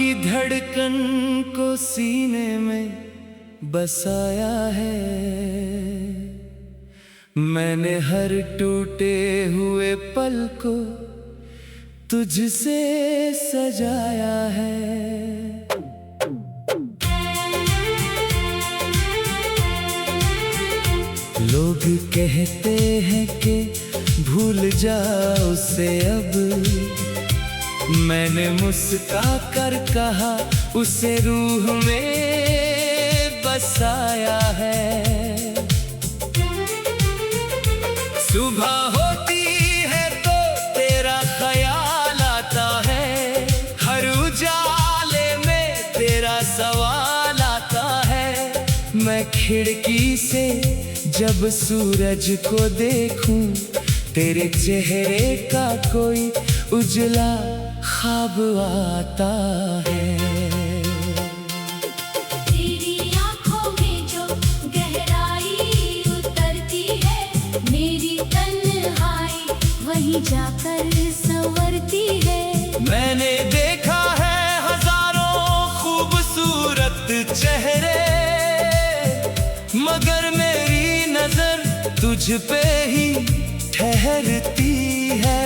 की धड़कन को सीने में बसाया है। मैंने हर टूटे हुए पल को तुझसे सजाया है। लोग कहते हैं कि भूल जाओ उसे अब, मैंने मुस्का कर कहा उसे रूह में बसाया है। सुबह होती है तो तेरा ख्याल आता है, हर उजाले में तेरा सवाल आता है। मैं खिड़की से जब सूरज को देखूं, तेरे चेहरे का कोई उजला ख्वाब आता है। तेरी आँखों में जो गहराई उतरती है, मेरी तन्हाई वहीं जाकर संवरती है। मैंने देखा है हजारों खूबसूरत चेहरे, मगर मेरी नजर तुझ पे ही ठहरती है।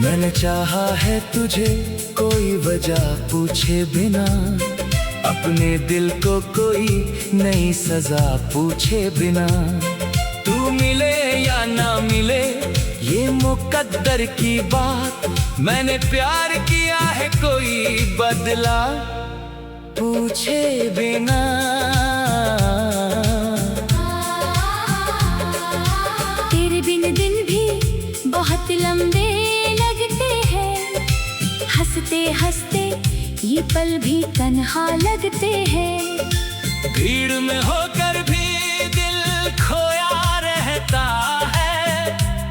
मैंने चाहा है तुझे कोई वजह पूछे बिना, अपने दिल को कोई नई सजा पूछे बिना। तू मिले या ना मिले ये मुकद्दर की बात, मैंने प्यार किया है कोई बदला पूछे बिना। तेरे बिन दिन भी बहुत लंबे लगते हैं, हंसते हंसते ये पल भी तन्हा लगते हैं। भीड़ में होकर भी दिल खोया रहता है,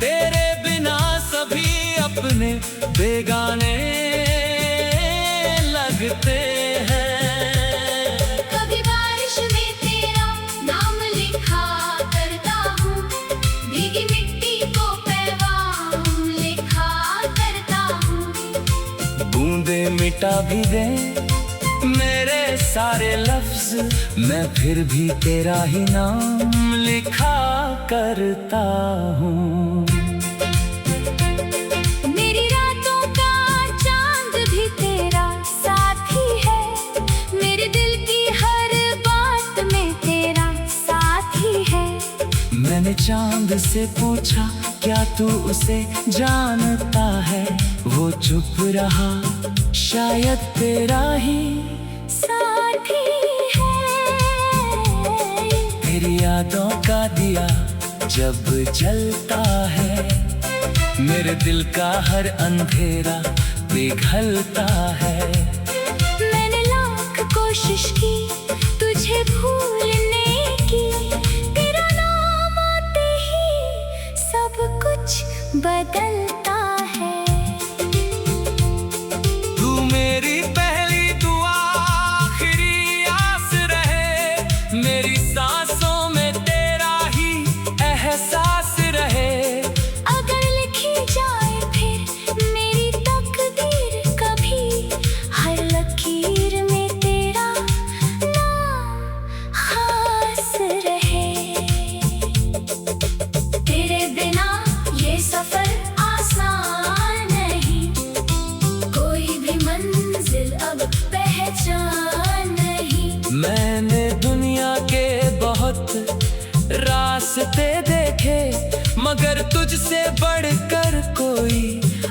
तेरे बिना सभी अपने बेगाने लगते हैं। कभी बारिश में तेरा नाम लिखा करता हूँ, भीगी मिट्टी को पैगाम लिखा करता हूँ। बूंदे मिटा भी दे मेरे सारे लफ्ज, मैं फिर भी तेरा ही नाम लिखा करता हूँ। मेरी रातों का चांद भी तेरा साथी है, मेरे दिल की हर बात में तेरा साथी है। मैंने चांद से पूछा क्या तू उसे जानता है, वो चुप रहा शायद तेरा ही साथी है। तेरी यादों का दिया जब जलता है, मेरे दिल का हर अंधेरा पिघलता है। मैंने लाख कोशिश की तुझे भूलने की, तेरा नाम आते ही सब कुछ बदलता है। तू मेरी पहली दुआ आखिरी आस रहे, मेरी सांसों में तेरा ही एहसास रहे। अगर लिखी जाए फिर मेरी तकदीर कभी, हर लकीर में तेरा नाम खास रहे। तेरे बिना ये सफर आसान नहीं, कोई भी मंजिल अब पहचान नहीं। मैंने दुनिया के बहुत रास्ते देखे, मगर तुझसे बढ़कर कोई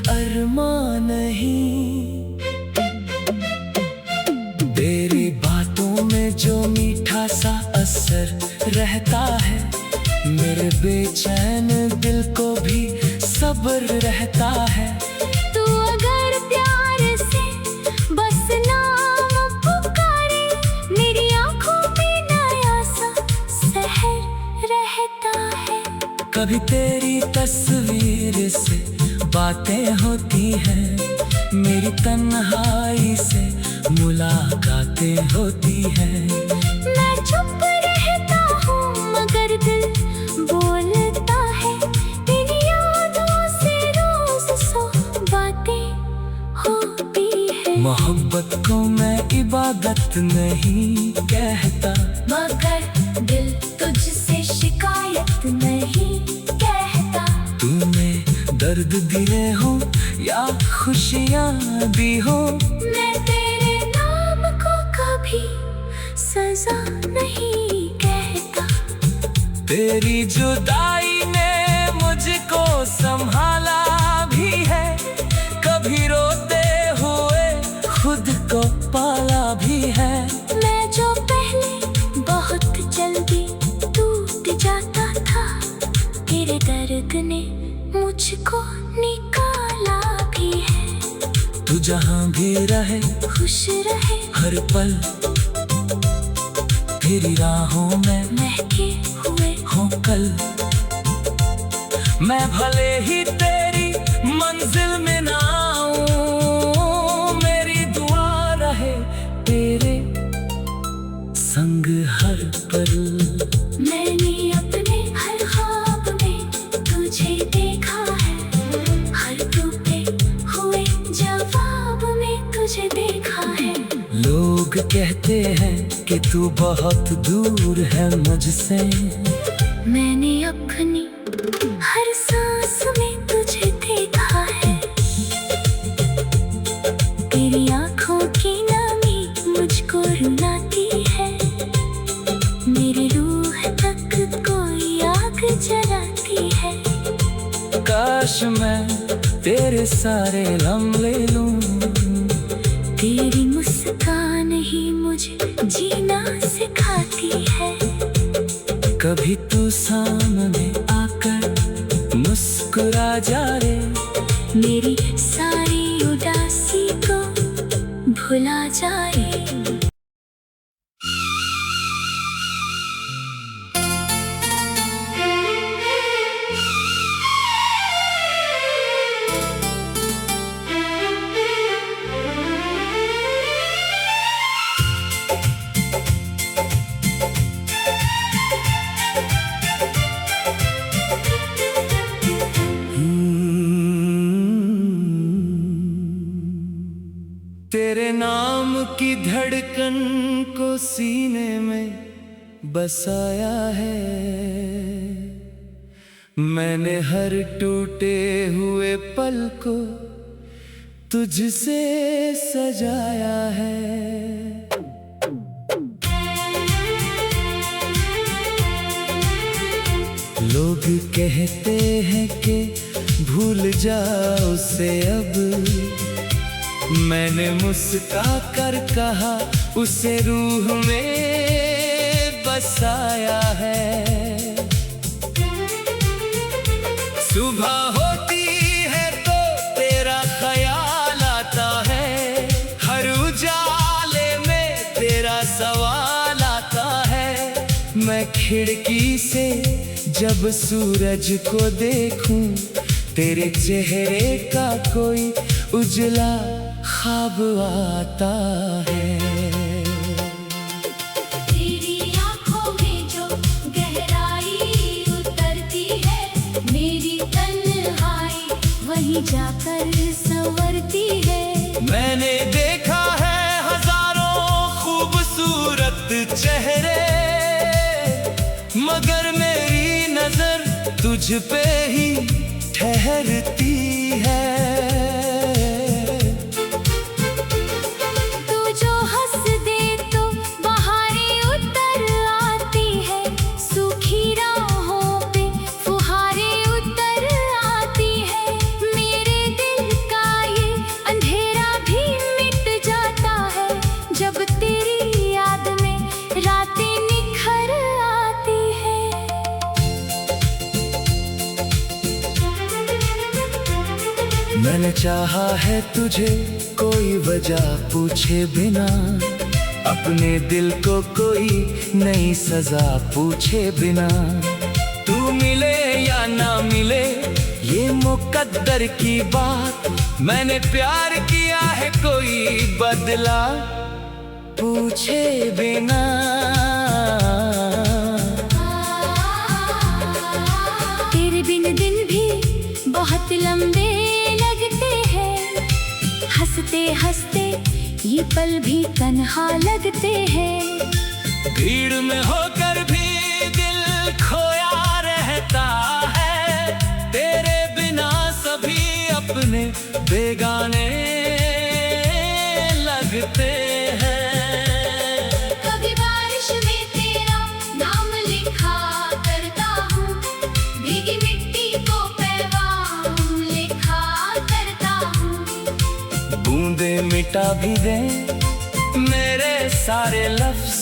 अरमान नहीं। तेरी बातों में जो मीठा सा असर रहता है, मेरे बेचैन दिल को भी सब्र रहता है। तू अगर प्यार से बस नाम कभी तेरी तस्वीर से बातें होती हैं, मेरी तन्हाई से मुलाकातें होती हैं। मैं चुप रहता हूँ मगर दिल बोलता है, तेरी यादों से रोज सौ बातें होती है। मोहब्बत को मैं इबादत नहीं कहता, मगर दिल तुझसे शिकायत नहीं कहता। तूने दर्द दिए हो या खुशियाँ दी हो, मैं तेरे नाम को कभी सजा नहीं कहता। तेरी जुदाई ने मुझको संभाला भी है, कभी रोते हुए खुद को पाला भी है। मैं जो पहले बहुत जल्दी टूट जाता था, तेरे दर्द ने मुझको निकाला भी है। तू जहाँ भी रहे खुश रहे हर पल, तेरी राहों में महके हुए हो कल। मैं भले ही तेरी मंजिल में ना आऊं, मेरी दुआ रहे तेरे संग हर पल। मैंने अपने हर ख्वाब में तुझे देखा है, हर टूटे हुए जवाब में तुझे देखा है। लोग कहते हैं कि तू बहुत दूर है मुझसे, मैंने अपनी हर सांस में तुझे देखा है। तेरी आंखों की नमी मुझको रुलाती है, मेरी रूह तक कोई आग जलाती है। काश मैं तेरे सारे गम ले लूं, तेरी मुस्कान ही मुझे जीना सिखाती है। कभी तू सामने आकर मुस्कुरा जा रे, मेरी सारी उदासी को भुला जाए। तेरे नाम की धड़कन को सीने में बसाया है, मैंने हर टूटे हुए पल को तुझसे सजाया है। लोग कहते हैं कि भूल जाओ उसे अब, मैंने मुस्का कर कहा उसे रूह में बसाया है। सुबह होती है तो तेरा ख्याल आता है, हर उजाले में तेरा सवाल आता है। मैं खिड़की से जब सूरज को देखूं, तेरे चेहरे का कोई उजला ख्वाब आता है। तेरी आंखों में जो गहराई उतरती है, मेरी तन्हाई वहीं जाकर संवरती है। मैंने देखा है हजारों खूबसूरत चेहरे, मगर मेरी नजर तुझ पे ही ठहरती है। मैंने चाहा है तुझे कोई वजह पूछे बिना, अपने दिल को कोई नई सजा पूछे बिना। तू मिले या ना मिले ये मुकद्दर की बात, मैंने प्यार किया है कोई बदला पूछे बिना। तेरे बिन दिन भी बहुत लंबे लगते हैं, हंसते हंसते ये पल भी तन्हा लगते हैं। भीड़ में होकर भी दिल खोया रहता है, तेरे बिना सभी अपने बेगाने लगते हैं। कभी बारिश में तेरा नाम लिखा करता हूँ, भीगी मिट्टी को पैगाम लिखा करता हूँ। बूंदे मिटा भी दे मेरे सारे लफ्ज,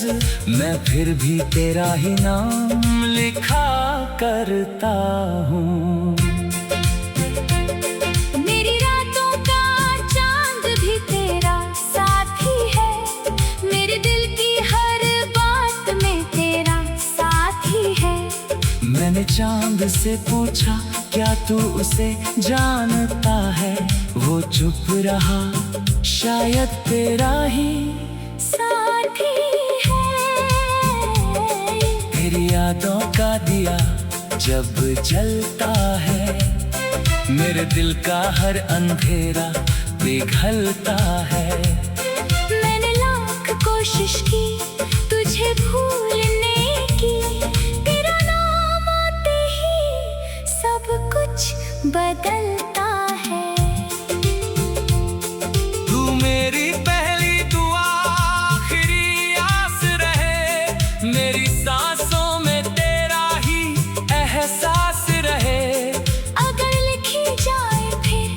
मैं फिर भी तेरा ही नाम लिखा करता हूँ। मेरी रातों का चांद भी तेरा साथी है, मेरे दिल की हर बात में तेरा साथी है। मैंने चांद से पूछा क्या तू उसे जानता है, वो चुप रहा शायद तेरा ही साथी है। तेरी यादों का दिया जब जलता है, मेरे दिल का हर अंधेरा पिघलता है। मैंने लाख कोशिश की तुझे भूलने की, तेरा नाम आते ही सब कुछ बदलता है। तू मेरी पहली दुआ आखिरी आस रहे, मेरी सांसों में तेरा ही एहसास रहे। अगर लिखी जाए फिर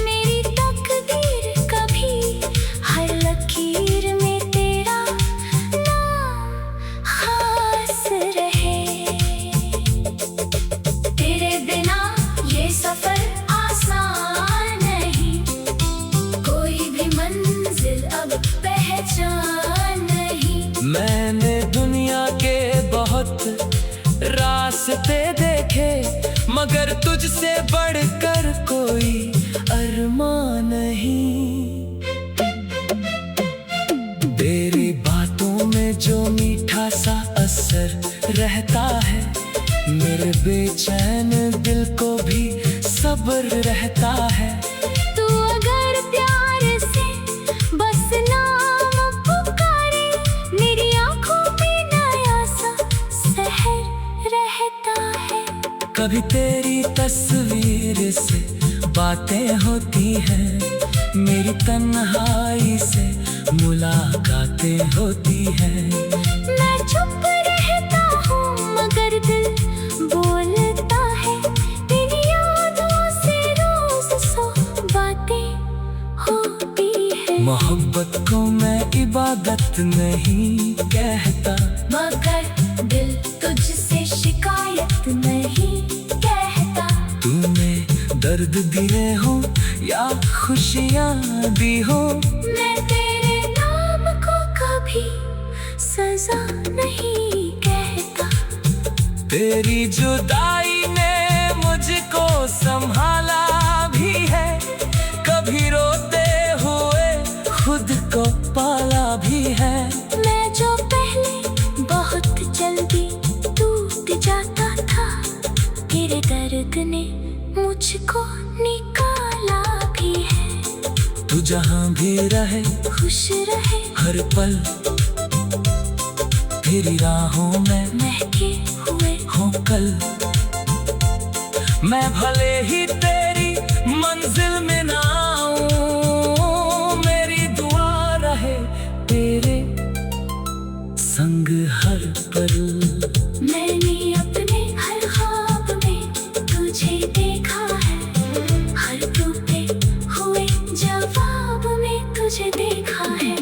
मेरी तकदीर कभी, हर लकीर में तेरा नाम खास रहे। तेरे बिना ये सफर आसान नहीं, कोई भी मंजिल अब पहचान नहीं। मैंने दुनिया के बहुत रास्ते देखे, मगर तुझसे बढ़कर कोई अरमान नहीं। तेरी बातों में जो मीठा सा असर रहता है, मेरे बेचैन दिल को भी सब्र रहता है। तू अगर प्यार से बस नाम पुकारे, मेरी आंखों में नया सा सहर रहता है। कभी तेरी तस्वीर से बातें होती हैं, मेरी तन्हाई से मुलाकातें होती हैं। मैं चुप रहता हूँ मगर दिल बोलता है, तेरी यादों से रोज सौ बातें होती है। मोहब्बत को मैं इबादत नहीं कहता, मगर दिल तुझसे शिकायत नहीं कहता। तूने दर्द दिए हो या खुशियाँ दी हो, मैं तेरे नाम को कभी सजा नहीं कहता। तेरी जुदाई ने मुझको संभाला भी है, कभी रोते हुए खुद को पाला भी है। मैं जो पहले बहुत जल्दी टूट जाता था, तेरे दर्द ने मुझको निकाला भी है। तू जहाँ भी रहे खुश रहे हर पल, तेरी राहों में महके हुए हो कल। मैं भले ही तेरी मंजिल में ना आऊं, मेरी दुआ रहे तेरे संग हर पल। मैंने अपने हर ख्वाब में तुझे देखा है, हर टूटे हुए जवाब में तुझे देखा है।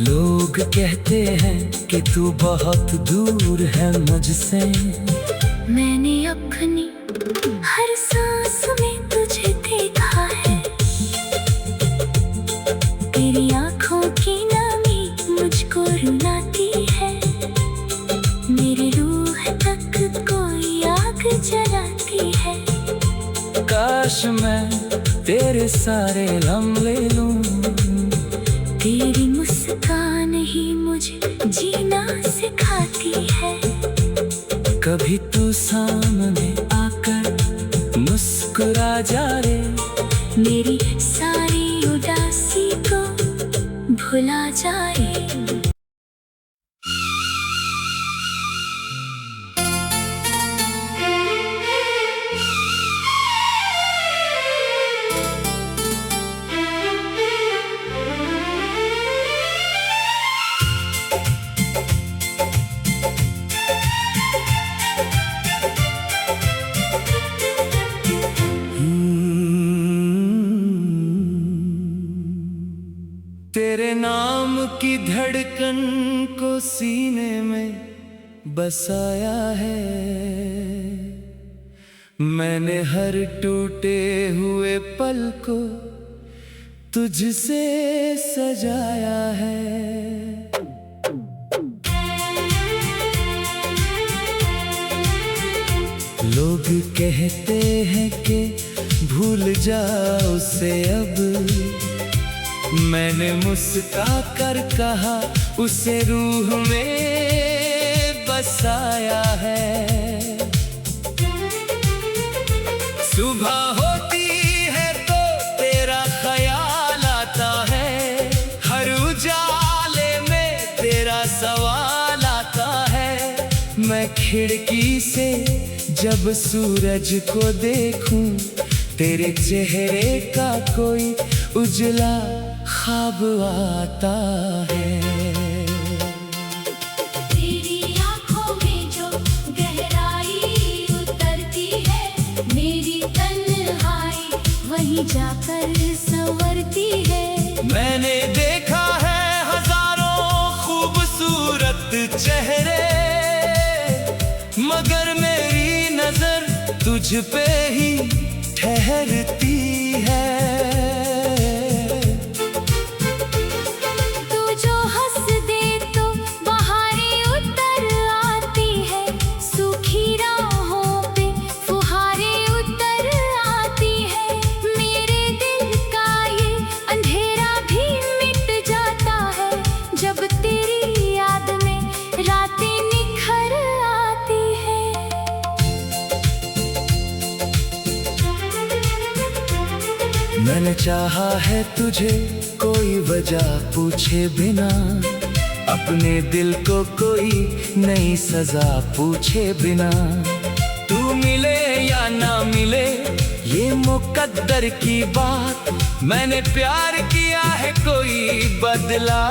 लोग कहते हैं कि तू बहुत दूर है मुझसे, मैंने अपनी हर सांस में तुझे देखा है। तेरी आंखों की नमी मुझको रुलाती है, मेरी रूह तक कोई आग जलाती मैं तेरे सारे गम ले लूं। तेरी मुस्कान ही मुझे जीना सिखाती है। कभी तू सामने आकर मुस्कुरा जा रे, मेरी सारी उदासी को भुला जाए। तेरे नाम की धड़कन को सीने में बसाया है। मैंने हर टूटे हुए पल को तुझसे सजाया है। लोग कहते हैं कि भूल जाओ उसे अब, मैंने मुस्का कर कहा उसे रूह में बसाया है। सुबह होती है तो तेरा ख्याल आता है, हर उजाले में तेरा सवाल आता है। मैं खिड़की से जब सूरज को देखूं, तेरे चेहरे का कोई उजला ख्वाब आता है। तेरी आंखों में जो गहराई उतरती है, मेरी तन्हाई वहीं जाकर संवरती है। मैंने देखा है हजारों खूबसूरत चेहरे, मगर मेरी नजर तुझ पे ही ठहरती है। मैंने चाहा है तुझे कोई वजह पूछे बिना, अपने दिल को कोई नई सजा पूछे बिना। तू मिले या ना मिले ये मुकद्दर की बात, मैंने प्यार किया है कोई बदला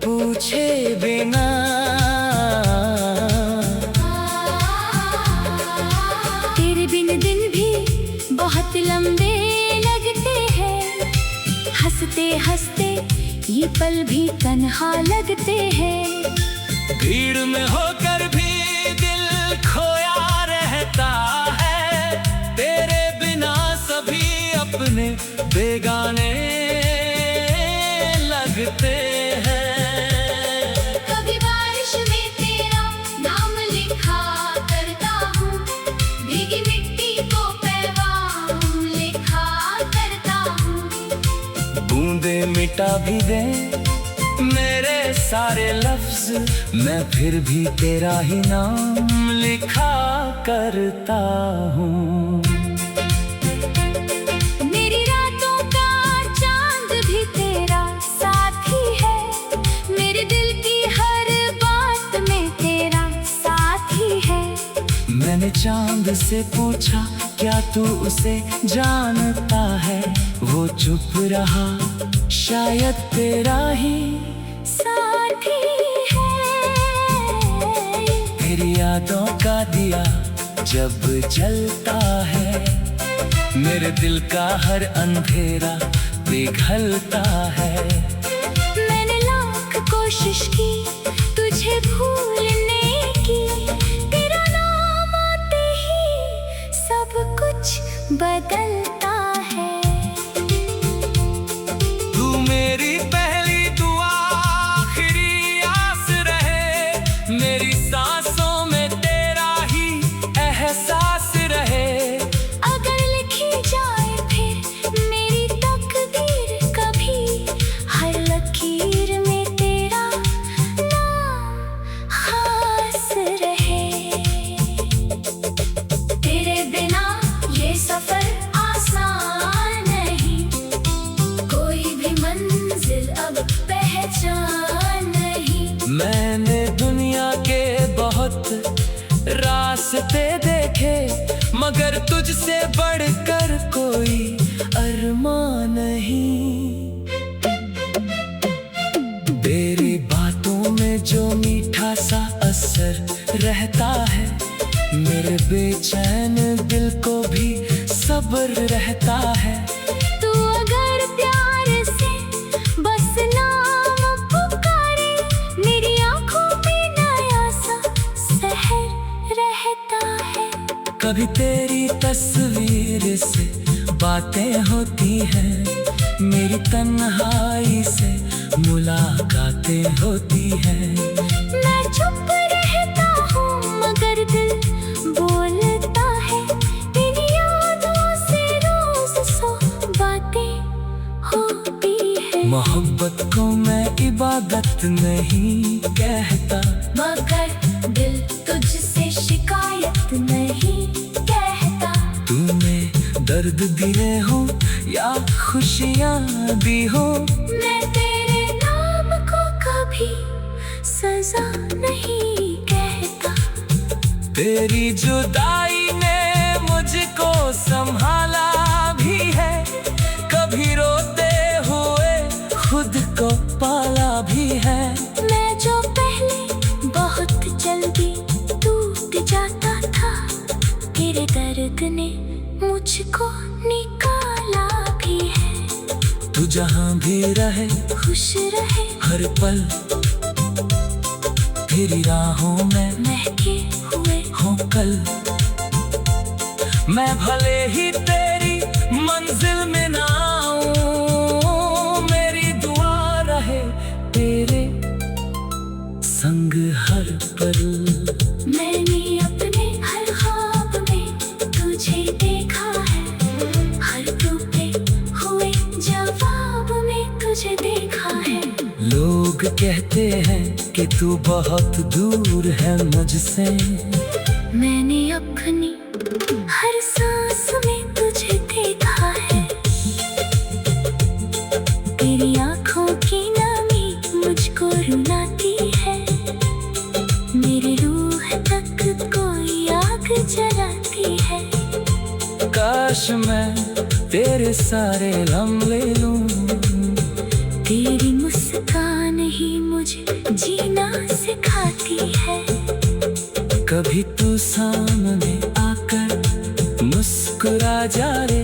पूछे बिना। तेरे बिन दिन भी बहुत लंबे लगते हैं, हंसते हंसते ये पल भी तन्हा लगते हैं। भीड़ में होकर भी दिल खोया रहता है, तेरे बिना सभी अपने बेगाने लगते हैं। कभी बारिश में तेरा नाम लिखा करता हूँ, भीगी मिट्टी को पैगाम लिखा करता हूँ। बूंदे मिटा भी दे मेरे सारे लफ्ज, मैं फिर भी तेरा ही नाम लिखा करता हूँ। मेरी रातों का चांद भी तेरा साथी है, मेरे दिल की हर बात में तेरा साथी है। मैंने चांद से पूछा क्या तू उसे जानता है, वो चुप रहा शायद तेरा ही साथी है। तेरी यादों का दिया जब जलता है, मेरे दिल का हर अंधेरा पिघलता है। मैंने लाख कोशिश की तुझे भूलने की, तेरा नाम आते ही सब कुछ बदलता है। तू मेरी पहली दुआ आखिरी आस रहे, मेरी सांसों में तेरा ही एहसास रहे। अगर लिखी तुझसे बढ़कर कोई अरमान नहीं। तेरी बातों में जो मीठा सा असर रहता है, मेरे बेचैन दिल को भी सब्र रहता है। तू अगर प्यार से बस नाम पुकारे, मेरी आंखों में नया सा सहर रहता है। कभी तेरी तस्वीर से बातें होती हैं, मेरी तन्हाई से मुलाकातें होती हैं। मैं चुप रहता हूँ मगर दिल बोलता है, तेरी यादों से रोज सौ बातें होती है। मोहब्बत को मैं इबादत नहीं कहता, मगर दिल तुझसे शिकायत नहीं कहता। तूने दर्द दिए हो या खुशियाँ दी हो, मैं तेरे नाम को कभी सजा नहीं कहता। तेरी जुदाई ने मुझको संभाला भी है, कभी रोते हुए खुद को पाला भी है। मैं जो पहले बहुत जल्दी टूट जाता था, तेरे दर्द ने मुझको निकाला भी है। तू जहाँ भी रहे खुश रहे हर पल, तेरी राहों में महके हुए हो कल। मैं भले ही तेरी मंजिल में ना आऊं, मेरी दुआ रहे तेरे संग हर पल। मैंने अपने हर ख्वाब में तुझे देखा है, हर टूटे हुए जवाब में तुझे देखा है। लोग कहते हैं कि तू बहुत दूर है मुझसे, मैंने अपनी हर सांस में तुझे देखा है। तेरी आंखों की नमी मुझको रुलाती है, मेरी रूह तक कोई आग जलाती है। काश मैं तेरे सारे गम ले लूं, तेरी मुस्कान ही मुझे जीना सिखाती है। कभी तू सामने आकर मुस्कुरा जा रे,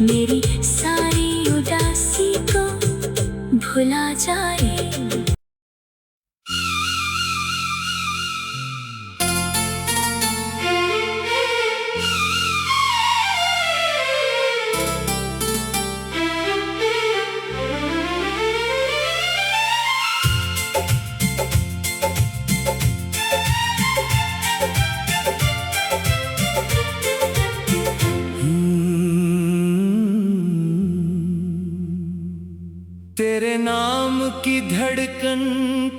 मेरी सारी उदासी को भुला जाए। तेरे नाम की धड़कन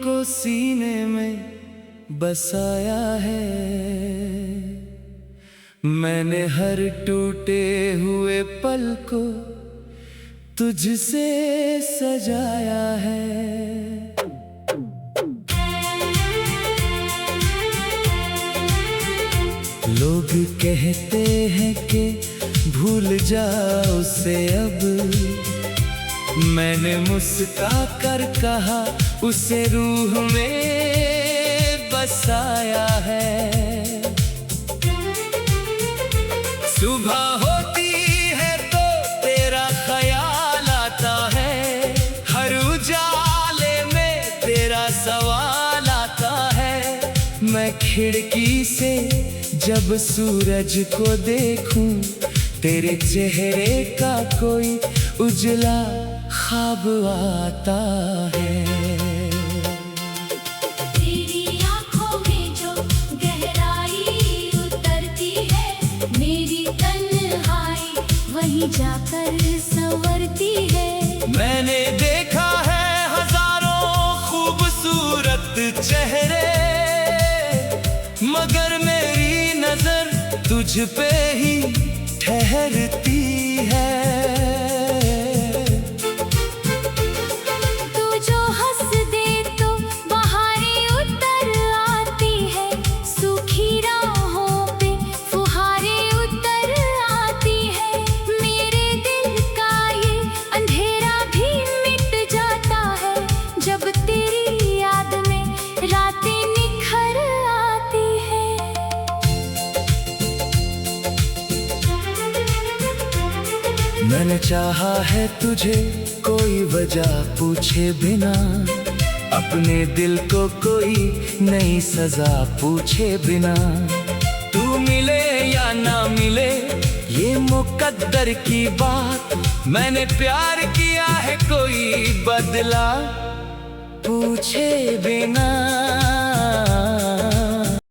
को सीने में बसाया है, मैंने हर टूटे हुए पल को तुझसे सजाया है। लोग कहते हैं कि भूल जाओ उसे अब, मैंने मुस्का कर कहा उसे रूह में बसाया है। सुबह होती है तो तेरा ख्याल आता है, हर उजाले में तेरा सवाल आता है। मैं खिड़की से जब सूरज को देखूं, तेरे चेहरे का कोई उजला ख्वाब आता है। तेरी आंखों में जो गहराई उतरती है, मेरी तन्हाई वहीं जाकर संवरती है। मैंने देखा है हजारों खूबसूरत चेहरे, मगर मेरी नजर तुझ पे ही ठहरती है। मैंने चाहा है तुझे कोई वजह पूछे बिना, अपने दिल को कोई नई सजा पूछे बिना। तू मिले या ना मिले ये मुकद्दर की बात, मैंने प्यार किया है कोई बदला पूछे बिना।